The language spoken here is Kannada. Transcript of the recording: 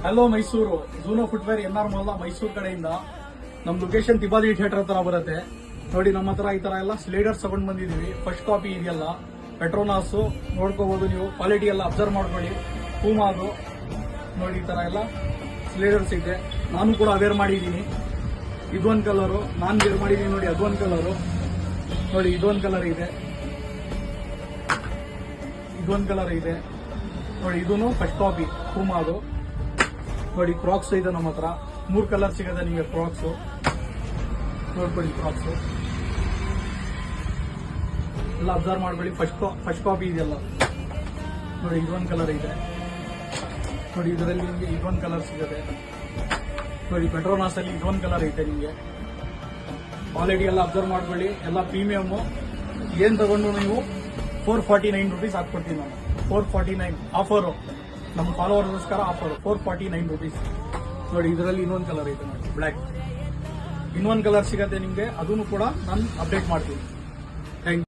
Hello Mysuru Zuno footwear NR mall Mysuru ಕಡೆಯಿಂದ ನಮ್ ಲೊಕೇಶನ್ ತಿಬಾದಿ ಥಿಯೇಟರ್ ಹತ್ರ ಬರುತ್ತೆ ನೋಡಿ. ನಮ್ಮ ಹತ್ರ ಈ ತರ ಎಲ್ಲ ಸ್ಲೈಡರ್ಸ್ ತಗೊಂಡ್ ಬಂದಿದೀವಿ. ಫಸ್ಟ್ ಕಾಪಿ ಇದೆಯಲ್ಲ ಪೆಟ್ರೋನಾಸ್ ನೋಡ್ಕೋಬಹುದು ನೀವು. ಕ್ವಾಲಿಟಿ ಎಲ್ಲ ಅಬ್ಸರ್ವ್ ಮಾಡ್ಕೊಳ್ಳಿ. ಪೂಮಾದು ನೋಡಿ ಈ ತರ ಎಲ್ಲ ಸ್ಲೈಡರ್ಸ್ ಇದೆ. ನಾನು ಕೂಡ ಅವೇರ್ ಮಾಡಿದೀನಿ. ಇದೊಂದು ಕಲರು ನಾನು ವೇರ್ ಮಾಡಿದೀನಿ ನೋಡಿ. ಅದೊಂದು ಕಲರು ನೋಡಿ. ಇದೊಂದು ಕಲರ್ ಇದೆ, ಇದೊಂದು ಕಲರ್ ಇದೆ ನೋಡಿ. ಇದೂನು ಫಸ್ಟ್ ಕಾಪಿ ಪೂಮಾದು ನೋಡಿ. ಕ್ರಾಕ್ಸ್ ಇದೆ ನಮ್ಮ ಹತ್ರ 3 ಕಲರ್ ಸಿಗುತ್ತೆ ನಿಮಗೆ. ಕ್ರಾಕ್ಸ್ ನೋಡ್ಕೊಳ್ಳಿ. ಕ್ರಾಕ್ಸ್ ಎಲ್ಲ ಅಬ್ಸರ್ವ್ ಮಾಡ್ಕೊಳ್ಳಿ. ಫಸ್ಟ್ ಕಾಪಿ ಇದೆಯಲ್ಲ ನೋಡಿ. ಇದೊಂದು ಕಲರ್ ಇದೆ ನೋಡಿ. ಇದರಲ್ಲಿ ನಿಮಗೆ ಇದೊಂದು ಕಲರ್ ಸಿಗುತ್ತೆ ನೋಡಿ. ಪೆಟ್ರೋನಾಸ್ ಅಲ್ಲಿ ಇದೊಂದು ಕಲರ್ ಐತೆ ನಿಮಗೆ. ಕ್ವಾಲಿಟಿ ಎಲ್ಲ ಅಬ್ಸರ್ವ್ ಮಾಡ್ಕೊಳ್ಳಿ. ಎಲ್ಲ ಪ್ರೀಮಿಯಮ್. ಏನ್ ತಗೊಂಡು ನೀವು 449 rupees ಹಾಕ್ಕೊಡ್ತೀನಿ ನಾನು. 449 ಆಫರು. ನಮ್ಮ ಫಾಲೋವರ್ಗೋಸ್ಕರ ಆಫರ್ 449 rupees ನೋಡಿ. ಇದರಲ್ಲಿ ಇನ್ನೊಂದು ಕಲರ್ ಐತೆ ನೋಡಿ, ಬ್ಲ್ಯಾಕ್. ಇನ್ನೊಂದು ಕಲರ್ ಸಿಗತ್ತೆ ನಿಮಗೆ. ಅದನ್ನು ಕೂಡ ನಾನು ಅಪ್ಡೇಟ್ ಮಾಡ್ತೀನಿ.